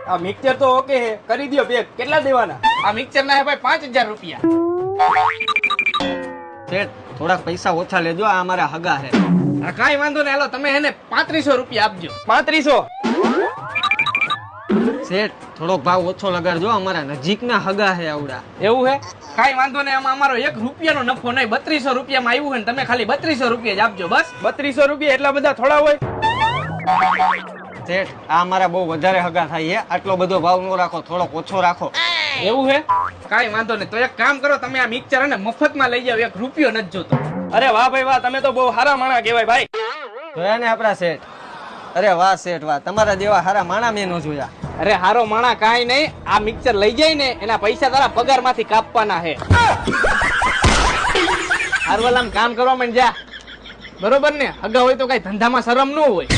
આ મિક્સર તો ઓકે હે, કરી દો પેક. કેટલા દેવાના? આ મિક્સર ના હે ભાઈ 5000 રૂપિયા. શેઠ થોડાક પૈસા ઓછા લેજો, આ અમારા હગા છે. આ કાંઈ વાંધો નહીં, હાલો તમે એને 3500 રૂપિયા આપજો. 3500. શેઠ થોડોક ભાવ ઓછો લગાડજો, અમારા નજીકના હગા છે આવડા. એવું હે? કાંઈ વાંધો નહીં, આમાં અમારો 1 રૂપિયાનો નફો નહીં, 3200 રૂપિયામાં આવ્યું હોય ને તમે ખાલી 3200 રૂપિયા જ આપજો બસ. 3200 રૂપિયા એટલા બધા થોડા હોય? શેઠ આ અમારા બહુ વધારે હગા થાય છે, આટલો બધો ભાવ ન રાખો, થોડોક ઓછો રાખો. એવું હે? કાંઈ વાંધો નહીં, તો એક કામ કરો, તમે આ મિક્સર અને મફતમાં લઈ જાઓ, 1 રૂપિયો નથી જોતો. અરે વાહ ભાઈ વાહ, તમે તો બહુ સારા માણસ કહેવાય ભાઈ. જોયા ને આપડા શેઠ? અરે વાહ શેઠ વાહ, તમારા જેવા સારા માણા મેં ન જોયા. અરે હારો માણા કાંઈ નહીં, આ મિક્સર લઈ જાય ને એના પૈસા તારા પગારમાંથી કાપવાના હે. હારવાલામ કામ કરવા માંડ જા, બરોબર ને? હગા હોય તો કઈ ધંધામાં શરમ ન હોય.